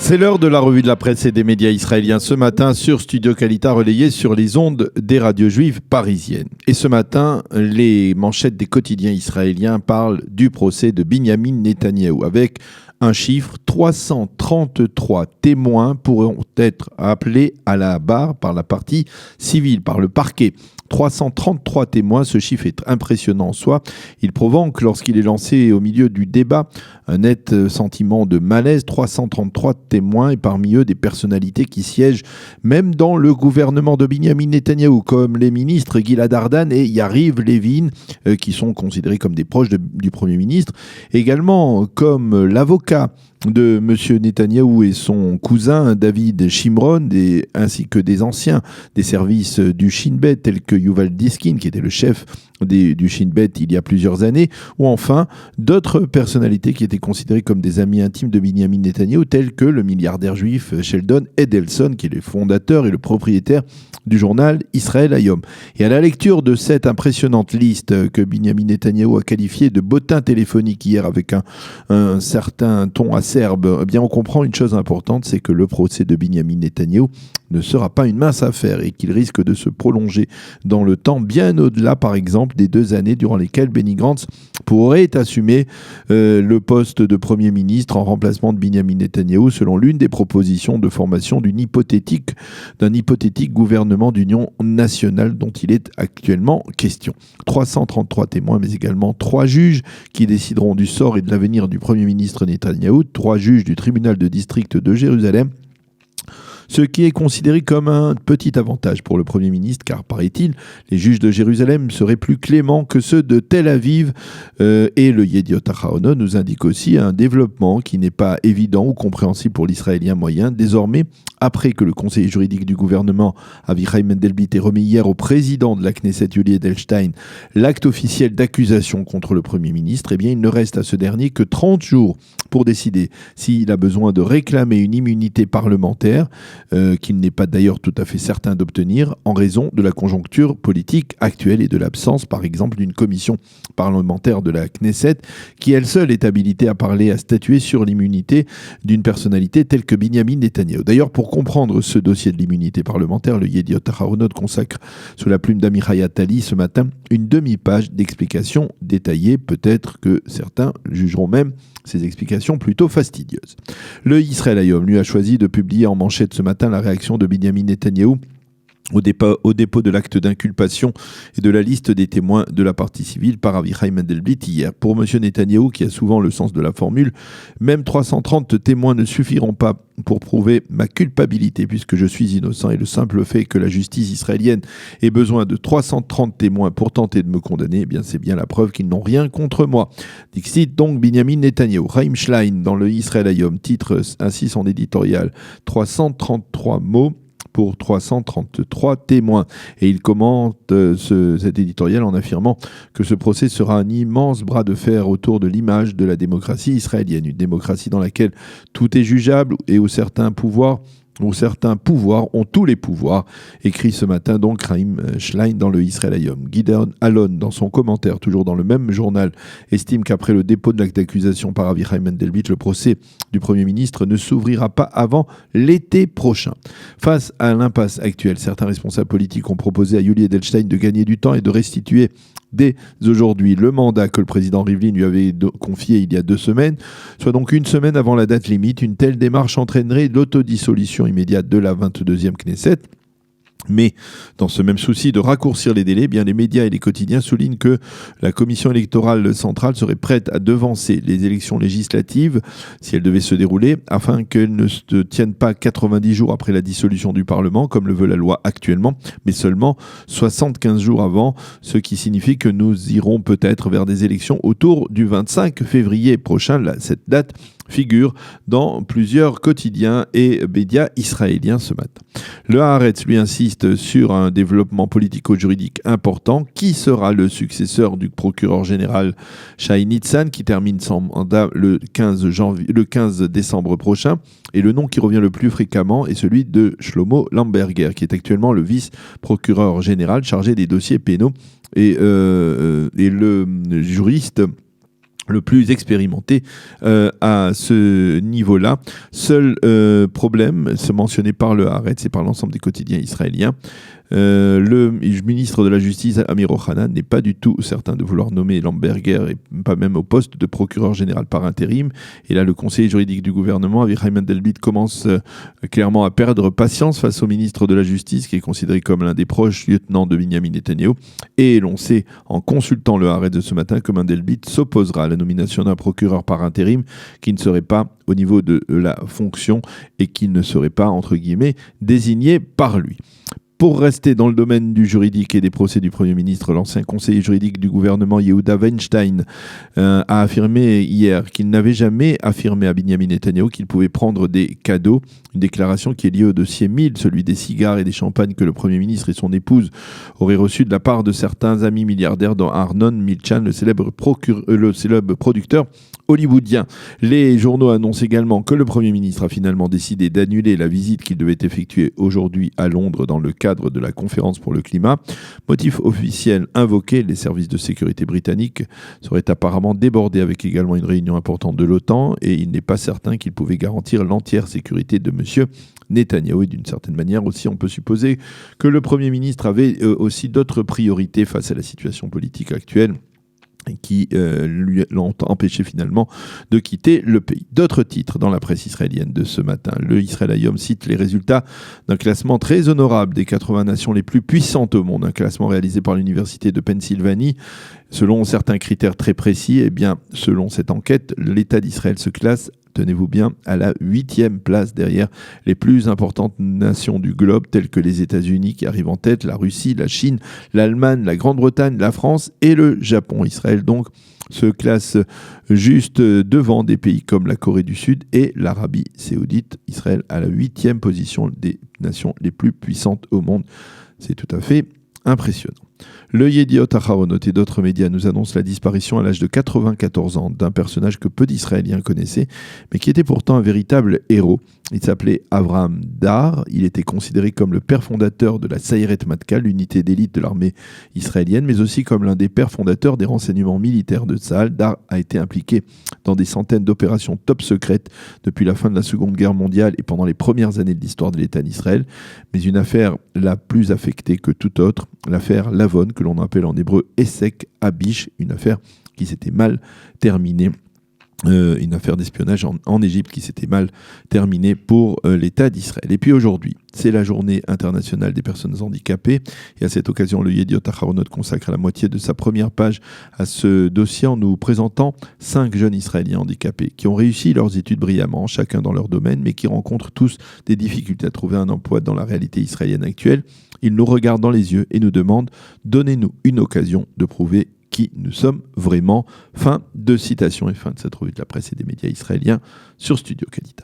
C'est l'heure de la revue de la presse et des médias israéliens ce matin sur Studio Kalita, relayé sur les ondes des radios juives parisiennes. Et ce matin, les manchettes des quotidiens israéliens parlent du procès de Binyamin Netanyahou avec un chiffre: 333 témoins pourront être appelés à la barre par la partie civile, par le parquet. 333 témoins, ce chiffre est impressionnant en soi. Il provoque, lorsqu'il est lancé au milieu du débat, un net sentiment de malaise. 333 témoins et parmi eux des personnalités qui siègent même dans le gouvernement de Binyamin Netanyahou, comme les ministres Gilad Ardan et Yariv Levin, qui sont considérés comme des proches du Premier ministre. Également comme l'avocat de M. Netanyahou et son cousin David Shimron, ainsi que des anciens des services du Shin Bet, tels que Yuval Diskin, qui était le chef du Shin Bet il y a plusieurs années, ou enfin d'autres personnalités qui étaient considérées comme des amis intimes de Binyamin Netanyahou, tels que le milliardaire juif Sheldon Edelson, qui est le fondateur et le propriétaire du journal Israël Hayom. Et à la lecture de cette impressionnante liste que Binyamin Netanyahou a qualifiée de bottin téléphonique hier avec un certain ton acerbe, eh bien on comprend une chose importante, c'est que le procès de Binyamin Netanyahou ne sera pas une mince affaire et qu'il risque de se prolonger dans le temps, bien au-delà par exemple des 2 années durant lesquelles Benny Gantz pourrait assumer le poste de Premier ministre en remplacement de Binyamin Netanyahou, selon l'une des propositions de formation d'un hypothétique gouvernement d'union nationale dont il est actuellement question. 333 témoins, mais également 3 juges qui décideront du sort et de l'avenir du Premier ministre Netanyahou, 3 juges du tribunal de district de Jérusalem, ce qui est considéré comme un petit avantage pour le Premier ministre, car, paraît-il, les juges de Jérusalem seraient plus cléments que ceux de Tel Aviv. Et le Yediot Ahronoth nous indique aussi un développement qui n'est pas évident ou compréhensible pour l'Israélien moyen. Désormais, après que le conseiller juridique du gouvernement, Avichai Mendelblit, ait remis hier au président de la Knesset, Yuli Edelstein, l'acte officiel d'accusation contre le Premier ministre, eh bien, il ne reste à ce dernier que 30 jours pour décider s'il a besoin de réclamer une immunité parlementaire, qu'il n'est pas d'ailleurs tout à fait certain d'obtenir en raison de la conjoncture politique actuelle et de l'absence, par exemple, d'une commission parlementaire de la Knesset qui, elle seule, est habilitée à parler, à statuer sur l'immunité d'une personnalité telle que Binyamin Netanyahou. D'ailleurs, pour comprendre ce dossier de l'immunité parlementaire, le Yediot Ahronoth consacre, sous la plume d'Amichai Attali ce matin, une demi-page d'explications détaillées. Peut-être que certains jugeront même ces explications plutôt fastidieuses. Le Israël Hayom, lui, a choisi de publier en manchette ce matin la réaction de Binyamin Netanyahou au dépôt de l'acte d'inculpation et de la liste des témoins de la partie civile par Avichai Mendelblit hier. Pour M. Netanyahou, qui a souvent le sens de la formule, même 330 témoins ne suffiront pas pour prouver ma culpabilité puisque je suis innocent, et le simple fait que la justice israélienne ait besoin de 330 témoins pour tenter de me condamner, eh bien c'est bien la preuve qu'ils n'ont rien contre moi. Dixit donc Binyamin Netanyahou. Chaim Schlein, dans le Israël Hayom, titre ainsi son éditorial: 333 mots pour 333 témoins. Et il commente cet éditorial en affirmant que ce procès sera un immense bras de fer autour de l'image de la démocratie israélienne, une démocratie dans laquelle tout est jugeable et où certains pouvoirs ont tous les pouvoirs, écrit ce matin donc Chaim Schlein dans le Israël Hayom. Gideon Alon, dans son commentaire, toujours dans le même journal, estime qu'après le dépôt de l'acte d'accusation par Avichai Mendelblit, le procès du Premier ministre ne s'ouvrira pas avant l'été prochain. Face à l'impasse actuelle, certains responsables politiques ont proposé à Yuli Edelstein de gagner du temps et de restituer dès aujourd'hui le mandat que le président Rivlin lui avait confié il y a 2 semaines, soit donc 1 semaine avant la date limite. Une telle démarche entraînerait l'autodissolution immédiate de la 22e Knesset. Mais dans ce même souci de raccourcir les délais, bien les médias et les quotidiens soulignent que la commission électorale centrale serait prête à devancer les élections législatives si elles devaient se dérouler, afin qu'elles ne se tiennent pas 90 jours après la dissolution du Parlement, comme le veut la loi actuellement, mais seulement 75 jours avant, ce qui signifie que nous irons peut-être vers des élections autour du 25 février prochain. Cette date figure dans plusieurs quotidiens et médias israéliens ce matin. Le Haaretz, lui, insiste sur un développement politico-juridique important. Qui sera le successeur du procureur général Shai Nitzan, qui termine son mandat le 15 décembre prochain? Et le nom qui revient le plus fréquemment est celui de Shlomo Lamberger, qui est actuellement le vice-procureur général chargé des dossiers pénaux. Et le juriste le plus expérimenté à ce niveau-là. Seul problème, c'est mentionné par le Haaretz et par l'ensemble des quotidiens israéliens. Le ministre de la Justice, Amir Ochanan, n'est pas du tout certain de vouloir nommer Lamberger, et pas même au poste de procureur général par intérim. Et là, le conseiller juridique du gouvernement, Avichai Mandelblit, commence clairement à perdre patience face au ministre de la Justice, qui est considéré comme l'un des proches lieutenants de Binyamin Netanyahou. Et l'on sait, en consultant le Haaretz de ce matin, que Mandelblit s'opposera à la nomination d'un procureur par intérim qui ne serait pas au niveau de la fonction et qui ne serait pas, entre guillemets, désigné par lui. Pour rester dans le domaine du juridique et des procès du Premier ministre, l'ancien conseiller juridique du gouvernement Yehuda Weinstein a affirmé hier qu'il n'avait jamais affirmé à Binyamin Netanyahou qu'il pouvait prendre des cadeaux. Une déclaration qui est liée au dossier 1000, celui des cigares et des champagnes que le Premier ministre et son épouse auraient reçus de la part de certains amis milliardaires, dont Arnon Milchan, le célèbre producteur hollywoodien. Les journaux annoncent également que le Premier ministre a finalement décidé d'annuler la visite qu'il devait effectuer aujourd'hui à Londres dans le cadre de la conférence pour le climat. Motif officiel invoqué, les services de sécurité britanniques seraient apparemment débordés avec également une réunion importante de l'OTAN et il n'est pas certain qu'il pouvait garantir l'entière sécurité de M. Netanyahou. Et d'une certaine manière aussi, on peut supposer que le Premier ministre avait aussi d'autres priorités face à la situation politique actuelle qui lui l'ont empêché finalement de quitter le pays. D'autres titres dans la presse israélienne de ce matin. Le Israël Hayom cite les résultats d'un classement très honorable des 80 nations les plus puissantes au monde, un classement réalisé par l'Université de Pennsylvanie. Selon certains critères très précis, eh bien, selon cette enquête, l'État d'Israël se classe, tenez-vous bien, à la 8e place derrière les plus importantes nations du globe, telles que les États-Unis qui arrivent en tête, la Russie, la Chine, l'Allemagne, la Grande-Bretagne, la France et le Japon. Israël donc se classe juste devant des pays comme la Corée du Sud et l'Arabie saoudite. Israël à la 8e position des nations les plus puissantes au monde. C'est tout à fait impressionnant. Le Yediot Aharonot et d'autres médias nous annoncent la disparition à l'âge de 94 ans d'un personnage que peu d'Israéliens connaissaient, mais qui était pourtant un véritable héros. Il s'appelait Avraham Dar. Il était considéré comme le père fondateur de la Sayeret Matkal, l'unité d'élite de l'armée israélienne, mais aussi comme l'un des pères fondateurs des renseignements militaires de Tsahal. Dar a été impliqué dans des centaines d'opérations top secrètes depuis la fin de la Seconde Guerre mondiale et pendant les premières années de l'histoire de l'État d'Israël. Mais une affaire la plus affectée que toute autre, l'affaire Lavon, que l'on appelle en hébreu Essek Abish, une affaire qui s'était mal terminée. Une affaire d'espionnage en Égypte qui s'était mal terminée pour l'État d'Israël. Et puis aujourd'hui, c'est la journée internationale des personnes handicapées. Et à cette occasion, le Yediot Aharonot consacre la moitié de sa première page à ce dossier en nous présentant 5 jeunes Israéliens handicapés qui ont réussi leurs études brillamment, chacun dans leur domaine, mais qui rencontrent tous des difficultés à trouver un emploi dans la réalité israélienne actuelle. Ils nous regardent dans les yeux et nous demandent « Donnez-nous une occasion de prouver qui nous sommes vraiment ». Fin de citation et fin de cette revue de la presse et des médias israéliens sur Studio Kalita.